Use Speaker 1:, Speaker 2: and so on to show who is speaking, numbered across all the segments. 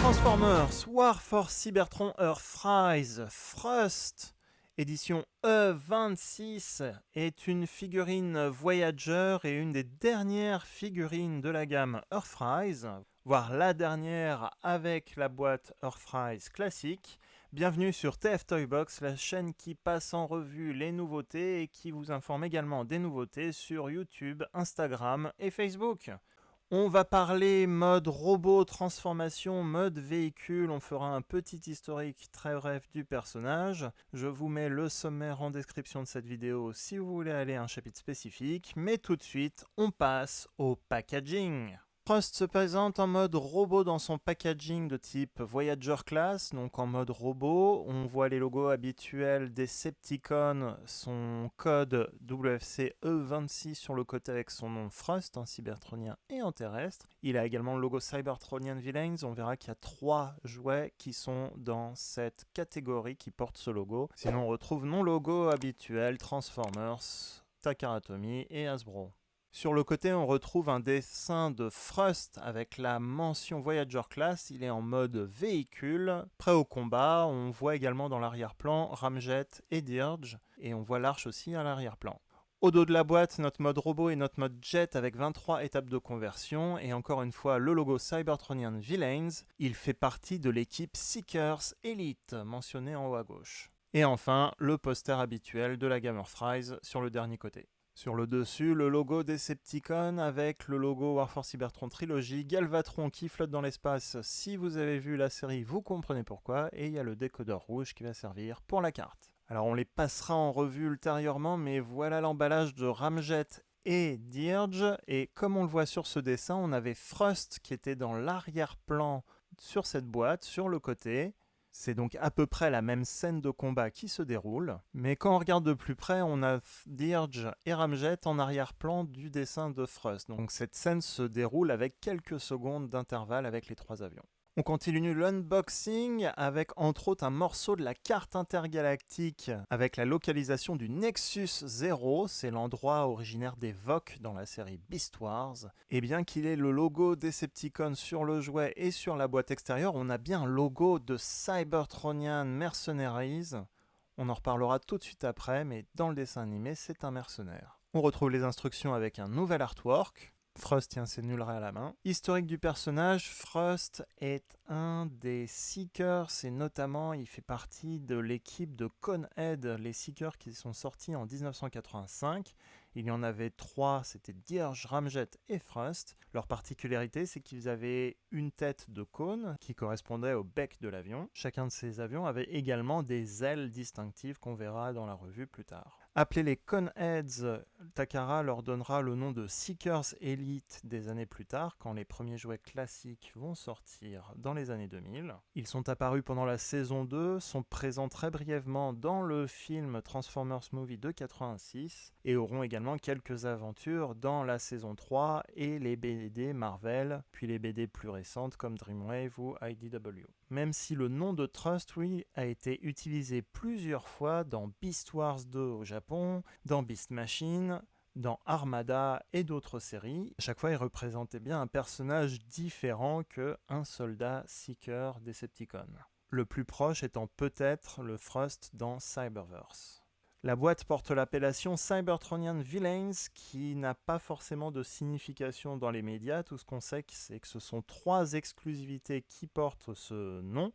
Speaker 1: Transformers War for Cybertron Earthrise Frost édition E26 est une figurine Voyager et une des dernières figurines de la gamme Earthrise, voire la dernière avec la boîte Earthrise classique. Bienvenue sur TF Toy Box, la chaîne qui passe en revue les nouveautés et qui vous informe également des nouveautés sur YouTube, Instagram et Facebook. On va parler mode robot, transformation, mode véhicule, on fera un petit historique très bref du personnage. Je vous mets le sommaire en description de cette vidéo si vous voulez aller à un chapitre spécifique, mais tout de suite, on passe au packaging. Frost se présente en mode robot dans son packaging de type Voyager Class, donc en mode robot. On voit les logos habituels des Decepticons, son code WFC E26 sur le côté avec son nom Frost, en cybertronien et en terrestre. Il a également le logo Cybertronian Villains. On verra qu'il y a 3 jouets qui sont dans cette catégorie qui portent ce logo. Sinon on retrouve nos logos habituels Transformers, Takara Tomy et Hasbro. Sur le côté, on retrouve un dessin de Frost avec la mention Voyager Class. Il est en mode véhicule, prêt au combat. On voit également dans l'arrière-plan Ramjet et Dirge, et on voit l'Arche aussi à l'arrière-plan. Au dos de la boîte, notre mode robot et notre mode jet avec 23 étapes de conversion, et encore une fois le logo Cybertronian Villains. Il fait partie de l'équipe Seekers Elite, mentionné en haut à gauche. Et enfin, le poster habituel de la gamme Earthrise sur le dernier côté. Sur le dessus, le logo Decepticon avec le logo War for Cybertron Trilogy, Galvatron qui flotte dans l'espace. Si vous avez vu la série, vous comprenez pourquoi. Et il y a le décodeur rouge qui va servir pour la carte. Alors on les passera en revue ultérieurement, mais voilà l'emballage de Ramjet et Dirge. Et comme on le voit sur ce dessin, on avait Frost qui était dans l'arrière-plan sur cette boîte, sur le côté. C'est donc à peu près la même scène de combat qui se déroule, mais quand on regarde de plus près, on a Dirge et Ramjet en arrière-plan du dessin de Frost. Donc cette scène se déroule avec quelques secondes d'intervalle avec les 3 avions. On continue l'unboxing avec entre autres un morceau de la carte intergalactique avec la localisation du Nexus 0, c'est l'endroit originaire des Vok dans la série Beast Wars. Et bien qu'il ait le logo Decepticon sur le jouet et sur la boîte extérieure, on a bien un logo de Cybertronian Mercenaries. On en reparlera tout de suite après, mais dans le dessin animé, c'est un mercenaire. On retrouve les instructions avec un nouvel artwork. Frost tient ses nulleries à la main. Historique du personnage, Frost est un des Seekers et notamment il fait partie de l'équipe de Conehead, les Seekers qui sont sortis en 1985. Il y en avait 3, c'était Dirge, Ramjet et Frost. Leur particularité, c'est qu'ils avaient une tête de cône qui correspondait au bec de l'avion. Chacun de ces avions avait également des ailes distinctives qu'on verra dans la revue plus tard. Appelés les Coneheads, Takara leur donnera le nom de Seekers Elite des années plus tard, quand les premiers jouets classiques vont sortir dans les années 2000. Ils sont apparus pendant la saison 2, sont présents très brièvement dans le film Transformers Movie de 86 et auront également quelques aventures dans la saison 3 et les BD Marvel, puis les BD plus récentes comme Dreamwave ou IDW. Même si le nom de Trust, oui, a été utilisé plusieurs fois dans Beast Wars 2 au Japon, dans Beast Machine, dans Armada et d'autres séries. À chaque fois, il représentait bien un personnage différent que un soldat Seeker Decepticon. Le plus proche étant peut-être le Frost dans Cyberverse. La boîte porte l'appellation Cybertronian Villains qui n'a pas forcément de signification dans les médias. Tout ce qu'on sait, c'est que ce sont 3 exclusivités qui portent ce nom.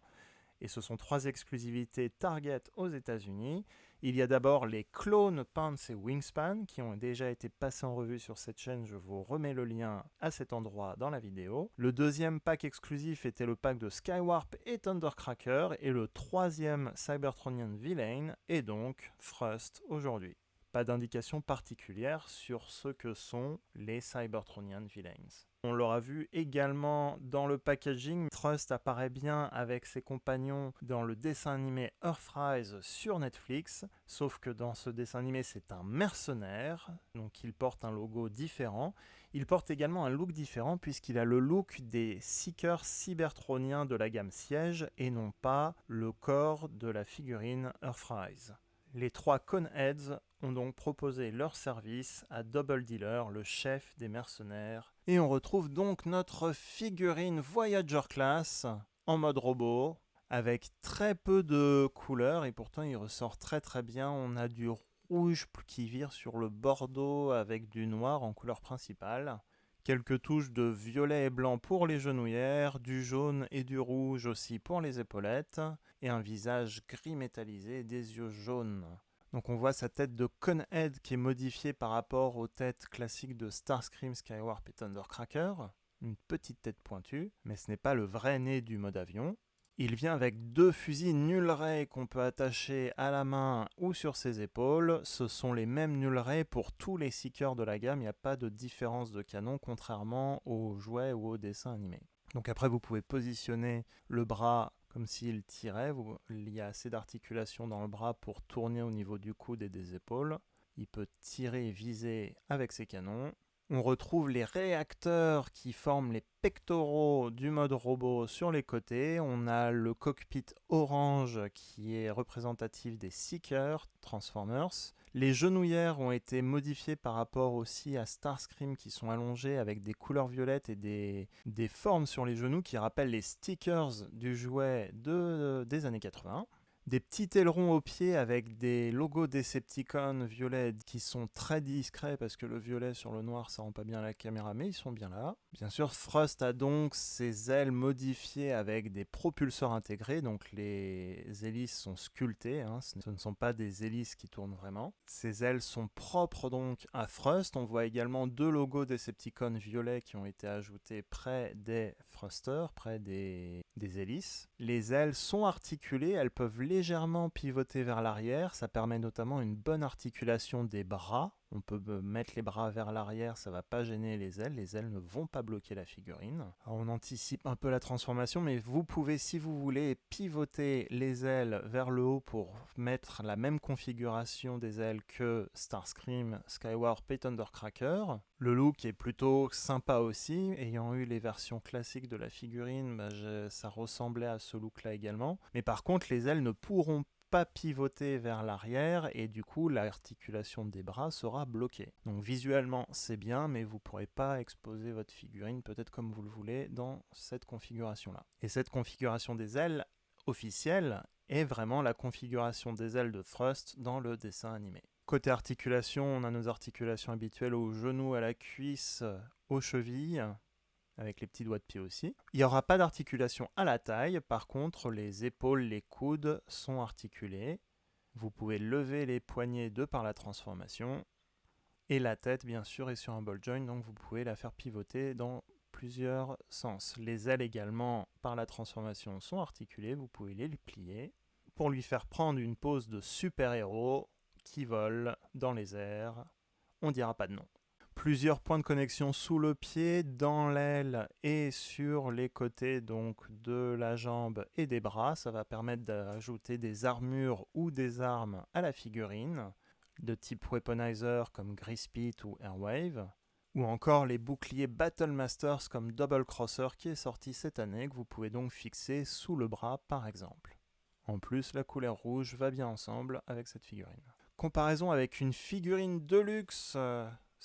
Speaker 1: Et ce sont 3 exclusivités Target aux États-Unis. Il y a d'abord les clones Pants et Wingspan qui ont déjà été passés en revue sur cette chaîne. Je vous remets le lien à cet endroit dans la vidéo. Le deuxième pack exclusif était le pack de Skywarp et Thundercracker. Et le troisième Cybertronian Villain est donc Frost aujourd'hui. Pas d'indication particulière sur ce que sont les Cybertronian Villains. On l'aura vu également dans le packaging, Trust apparaît bien avec ses compagnons dans le dessin animé Earthrise sur Netflix, sauf que dans ce dessin animé c'est un mercenaire, donc il porte un logo différent. Il porte également un look différent puisqu'il a le look des Seekers cybertroniens de la gamme Siège et non pas le corps de la figurine Earthrise. Les 3 Coneheads ont donc proposé leur service à Double Dealer, le chef des mercenaires. Et on retrouve donc notre figurine Voyager Class en mode robot, avec très peu de couleurs, et pourtant il ressort très très bien. On a du rouge qui vire sur le bordeaux avec du noir en couleur principale. Quelques touches de violet et blanc pour les genouillères, du jaune et du rouge aussi pour les épaulettes, et un visage gris métallisé et des yeux jaunes. Donc on voit sa tête de Conehead qui est modifiée par rapport aux têtes classiques de Starscream, Skywarp et Thundercracker. Une petite tête pointue, mais ce n'est pas le vrai nez du mode avion. Il vient avec 2 fusils Null Ray qu'on peut attacher à la main ou sur ses épaules. Ce sont les mêmes Null Ray pour tous les Seekers de la gamme, il n'y a pas de différence de canon contrairement aux jouets ou aux dessins animés. Donc après vous pouvez positionner le bras comme s'il tirait, il y a assez d'articulation dans le bras pour tourner au niveau du coude et des épaules. Il peut tirer et viser avec ses canons. On retrouve les réacteurs qui forment les pectoraux du mode robot sur les côtés. On a le cockpit orange qui est représentatif des Seekers, Transformers. Les genouillères ont été modifiées par rapport aussi à Starscream qui sont allongées avec des couleurs violettes et des formes sur les genoux qui rappellent les stickers du jouet des années 80. Des petits ailerons au pied avec des logos Decepticon violets qui sont très discrets parce que le violet sur le noir ça rend pas bien la caméra, mais ils sont bien là. Bien sûr, Thrust a donc ses ailes modifiées avec des propulseurs intégrés, donc les hélices sont sculptées, hein, ce ne sont pas des hélices qui tournent vraiment. Ces ailes sont propres donc à Thrust. On voit également 2 logos Decepticon violets qui ont été ajoutés près des thrusters, près des hélices. Les ailes sont articulées, elles peuvent légèrement pivoter vers l'arrière, ça permet notamment une bonne articulation des bras. On peut mettre les bras vers l'arrière, ça ne va pas gêner les ailes ne vont pas bloquer la figurine. Alors on anticipe un peu la transformation, mais vous pouvez, si vous voulez, pivoter les ailes vers le haut pour mettre la même configuration des ailes que Starscream, Skywarp et Thundercracker. Le look est plutôt sympa aussi, ayant eu les versions classiques de la figurine, ça ressemblait à ce look-là également. Mais par contre, les ailes ne pourront pas pivoter vers l'arrière et du coup l'articulation des bras sera bloquée. Donc visuellement c'est bien, mais vous ne pourrez pas exposer votre figurine peut-être comme vous le voulez dans cette configuration là. Et cette configuration des ailes officielle est vraiment la configuration des ailes de Thrust dans le dessin animé. Côté articulation, on a nos articulations habituelles aux genoux, à la cuisse, aux chevilles, avec les petits doigts de pied aussi. Il n'y aura pas d'articulation à la taille, par contre les épaules, les coudes sont articulés. Vous pouvez lever les poignets de par la transformation. Et la tête bien sûr est sur un ball joint, donc vous pouvez la faire pivoter dans plusieurs sens. Les ailes également par la transformation sont articulées, vous pouvez les plier pour lui faire prendre une pose de super-héros qui vole dans les airs. On ne dira pas de nom. Plusieurs points de connexion sous le pied, dans l'aile et sur les côtés donc de la jambe et des bras. Ça va permettre d'ajouter des armures ou des armes à la figurine, de type weaponizer comme Grispit ou Airwave, ou encore les boucliers Battle Masters comme Double Crosser qui est sorti cette année, que vous pouvez donc fixer sous le bras par exemple. En plus, la couleur rouge va bien ensemble avec cette figurine. Comparaison avec une figurine Deluxe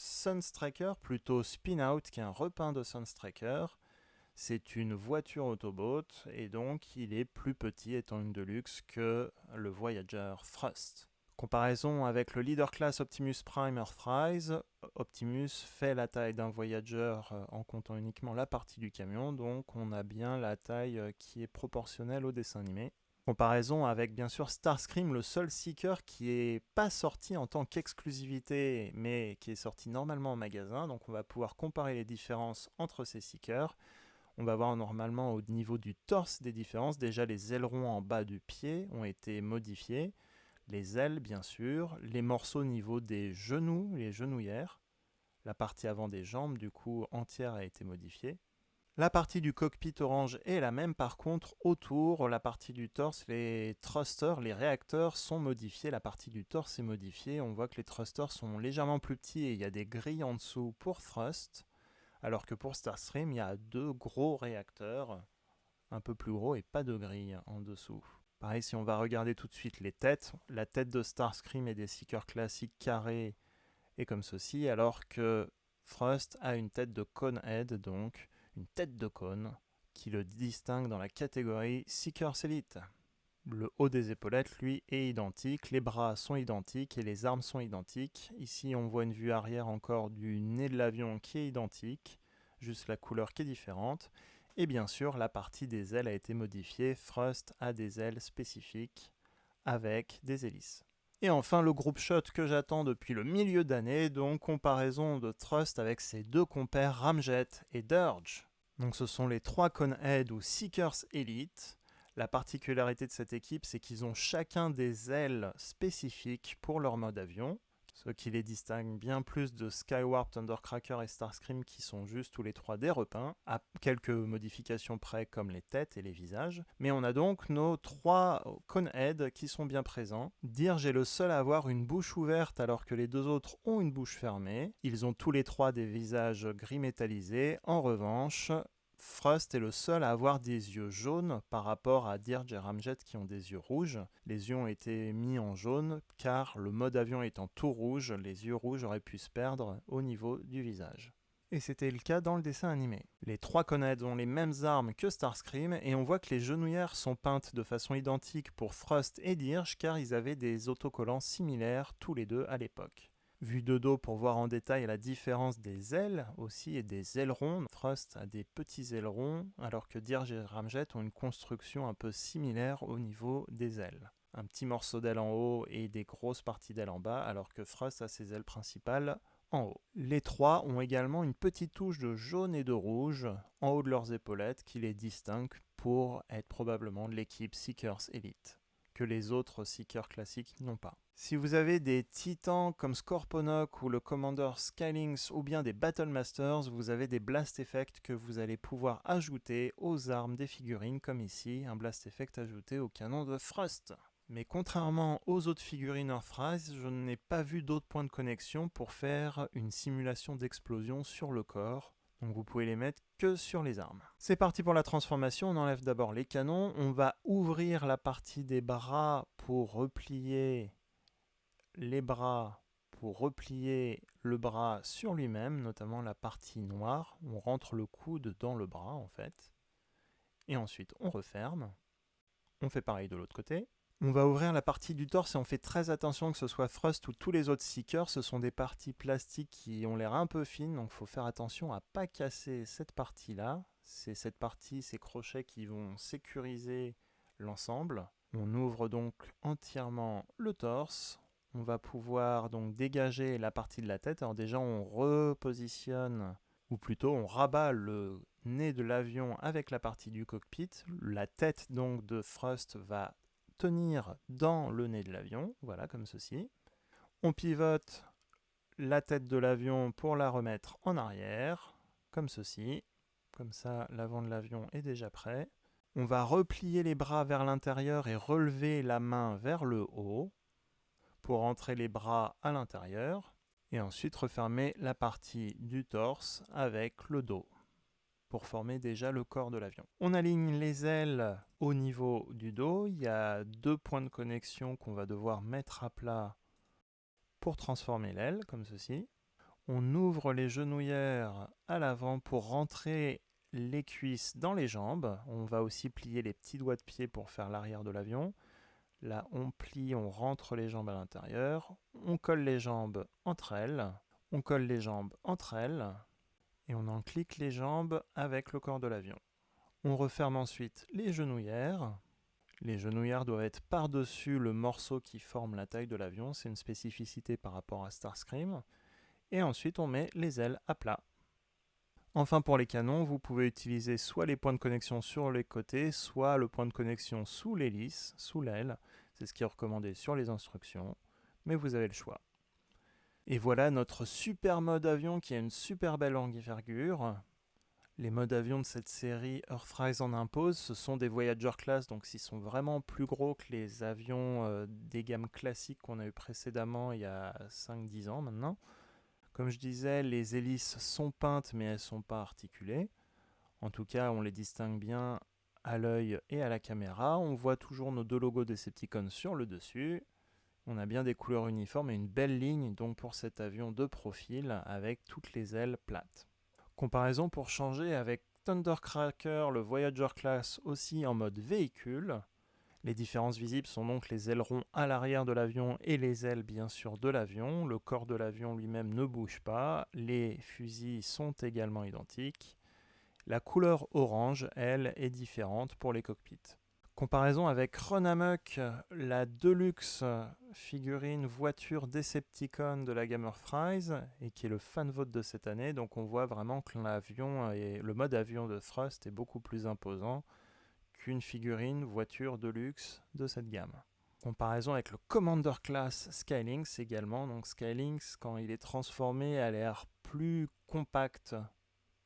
Speaker 1: Sunstriker, plutôt Spin-Out, qui est un repeint de Sunstriker. C'est une voiture Autobot et donc il est plus petit étant une Deluxe que le Voyager Thrust. Comparaison avec le Leader Class Optimus Prime Earthrise, Optimus fait la taille d'un Voyager en comptant uniquement la partie du camion, donc on a bien la taille qui est proportionnelle au dessin animé. Comparaison avec bien sûr Starscream, le seul Seeker qui n'est pas sorti en tant qu'exclusivité, mais qui est sorti normalement en magasin, donc on va pouvoir comparer les différences entre ces Seekers. On va voir normalement au niveau du torse des différences. Déjà les ailerons en bas du pied ont été modifiés, les ailes bien sûr, les morceaux au niveau des genoux, les genouillères, la partie avant des jambes du coup entière a été modifiée. La partie du cockpit orange est la même, par contre autour, la partie du torse, les thrusters, les réacteurs sont modifiés, la partie du torse est modifiée, on voit que les thrusters sont légèrement plus petits et il y a des grilles en dessous pour thrust, alors que pour Starscream il y a 2 gros réacteurs, un peu plus gros et pas de grille en dessous. Pareil, si on va regarder tout de suite les têtes, la tête de Starscream et des Seekers classiques carrés est comme ceci, alors que Thrust a une tête de Conehead, donc une tête de cône qui le distingue dans la catégorie Seekers Elite. Le haut des épaulettes, lui, est identique, les bras sont identiques et les armes sont identiques. Ici, on voit une vue arrière encore du nez de l'avion qui est identique, juste la couleur qui est différente. Et bien sûr, la partie des ailes a été modifiée. Thrust a des ailes spécifiques avec des hélices. Et enfin, le group shot que j'attends depuis le milieu d'année, donc comparaison de Thrust avec ses deux compères Ramjet et Dirge. Donc ce sont les 3 Conehead ou Seekers Elite. La particularité de cette équipe, c'est qu'ils ont chacun des ailes spécifiques pour leur mode avion, ce qui les distingue bien plus de Skywarp, Thundercracker et Starscream qui sont juste tous les 3 des repeints, à quelques modifications près comme les têtes et les visages. Mais on a donc nos 3 Conehead qui sont bien présents. Dirge est le seul à avoir une bouche ouverte alors que les 2 autres ont une bouche fermée. Ils ont tous les 3 des visages gris métallisés. En revanche, Thrust est le seul à avoir des yeux jaunes par rapport à Dirge et Ramjet qui ont des yeux rouges. Les yeux ont été mis en jaune car le mode avion étant tout rouge, les yeux rouges auraient pu se perdre au niveau du visage. Et c'était le cas dans le dessin animé. Les 3 Coneheads ont les mêmes armes que Starscream et on voit que les genouillères sont peintes de façon identique pour Thrust et Dirge car ils avaient des autocollants similaires tous les deux à l'époque. Vue de dos pour voir en détail la différence des ailes aussi et des ailerons. Thrust a des petits ailerons alors que Dirge et Ramjet ont une construction un peu similaire au niveau des ailes. Un petit morceau d'aile en haut et des grosses parties d'aile en bas alors que Thrust a ses ailes principales en haut. Les 3 ont également une petite touche de jaune et de rouge en haut de leurs épaulettes qui les distingue pour être probablement de l'équipe Seekers Elite, que les autres Seekers classiques n'ont pas. Si vous avez des titans comme Scorponok ou le Commander Skylynx ou bien des Battle Masters, vous avez des Blast Effects que vous allez pouvoir ajouter aux armes des figurines, comme ici, un Blast Effect ajouté au canon de Thrust. Mais contrairement aux autres figurines Earthrise, je n'ai pas vu d'autres points de connexion pour faire une simulation d'explosion sur le corps. Donc vous pouvez les mettre que sur les armes. C'est parti pour la transformation, on enlève d'abord les canons, on va ouvrir la partie des bras pour replier les bras, pour replier le bras sur lui-même, notamment la partie noire. On rentre le coude dans le bras en fait. Et ensuite on referme. On fait pareil de l'autre côté. On va ouvrir la partie du torse et on fait très attention que ce soit Thrust ou tous les autres Seekers. Ce sont des parties plastiques qui ont l'air un peu fines, donc il faut faire attention à ne pas casser cette partie-là. C'est cette partie, ces crochets qui vont sécuriser l'ensemble. On ouvre donc entièrement le torse. On va pouvoir donc dégager la partie de la tête. Alors déjà on repositionne, ou plutôt on rabat le nez de l'avion avec la partie du cockpit. La tête donc de Thrust va tenir dans le nez de l'avion, voilà comme ceci. On pivote la tête de l'avion pour la remettre en arrière, comme ceci. Comme ça l'avant de l'avion est déjà prêt. On va replier les bras vers l'intérieur et relever la main vers le haut pour entrer les bras à l'intérieur et ensuite refermer la partie du torse avec le dos pour former déjà le corps de l'avion. On aligne les ailes au niveau du dos. Il y a 2 points de connexion qu'on va devoir mettre à plat pour transformer l'aile, comme ceci. On ouvre les genouillères à l'avant pour rentrer les cuisses dans les jambes. On va aussi plier les petits doigts de pied pour faire l'arrière de l'avion. Là, on plie, on rentre les jambes à l'intérieur. On colle les jambes entre elles. On colle les jambes entre elles. Et on enclique les jambes avec le corps de l'avion. On referme ensuite les genouillères. Les genouillères doivent être par-dessus le morceau qui forme la taille de l'avion. C'est une spécificité par rapport à Starscream. Et ensuite, on met les ailes à plat. Enfin, pour les canons, vous pouvez utiliser soit les points de connexion sur les côtés, soit le point de connexion sous l'hélice, sous l'aile. C'est ce qui est recommandé sur les instructions, mais vous avez le choix. Et voilà notre super mode avion qui a une super belle envergure. Les modes avions de cette série Earthrise en impose, ce sont des Voyager Class, donc ils sont vraiment plus gros que les avions des gammes classiques qu'on a eu précédemment il y a 5-10 ans maintenant. Comme je disais, les hélices sont peintes mais elles ne sont pas articulées. En tout cas, on les distingue bien à l'œil et à la caméra. On voit toujours nos 2 logos Decepticons sur le dessus. On a bien des couleurs uniformes et une belle ligne donc pour cet avion de profil avec toutes les ailes plates. Comparaison pour changer avec Thundercracker, le Voyager Class aussi en mode véhicule. Les différences visibles sont donc les ailerons à l'arrière de l'avion et les ailes bien sûr de l'avion. Le corps de l'avion lui-même ne bouge pas. Les fusils sont également identiques. La couleur orange, elle, est différente pour les cockpits. Comparaison avec Run Amok, la Deluxe figurine voiture Decepticon de la Gamer Fries, et qui est le fan vote de cette année. Donc on voit vraiment que l'avion et le mode avion de Thrust est beaucoup plus imposant qu'une figurine voiture Deluxe de cette gamme. Comparaison avec le Commander Class Skylynx également. Donc Skylynx, quand il est transformé, a l'air plus compact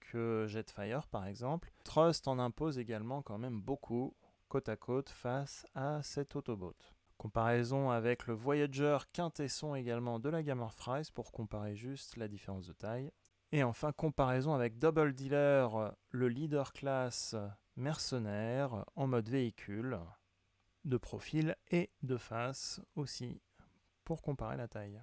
Speaker 1: que Jetfire par exemple. Thrust en impose également quand même beaucoup, côte à côte face à cet Autobot. Comparaison avec le Voyager quintesson également de la Gamer Fries pour comparer juste la différence de taille. Et enfin comparaison avec Double Dealer, le Leader Class mercenaire en mode véhicule, de profil et de face aussi pour comparer la taille.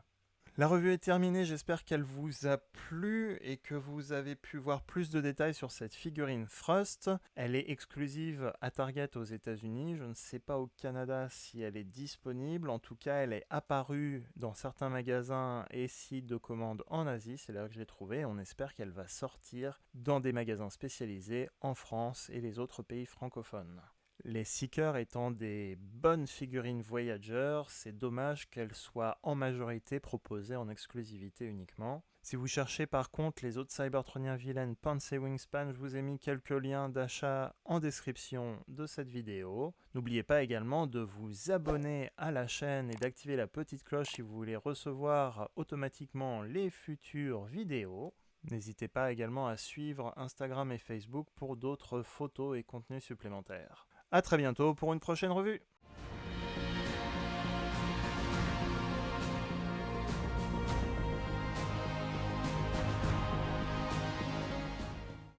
Speaker 1: La revue est terminée, j'espère qu'elle vous a plu et que vous avez pu voir plus de détails sur cette figurine Thrust. Elle est exclusive à Target aux États-Unis, je ne sais pas au Canada si elle est disponible, en tout cas elle est apparue dans certains magasins et sites de commande en Asie, c'est là que je l'ai trouvée, on espère qu'elle va sortir dans des magasins spécialisés en France et les autres pays francophones. Les Seekers étant des bonnes figurines Voyager, c'est dommage qu'elles soient en majorité proposées en exclusivité uniquement. Si vous cherchez par contre les autres Cybertroniens vilaines Pantsy Wingspan, je vous ai mis quelques liens d'achat en description de cette vidéo. N'oubliez pas également de vous abonner à la chaîne et d'activer la petite cloche si vous voulez recevoir automatiquement les futures vidéos. N'hésitez pas également à suivre Instagram et Facebook pour d'autres photos et contenus supplémentaires. A très bientôt pour une prochaine revue.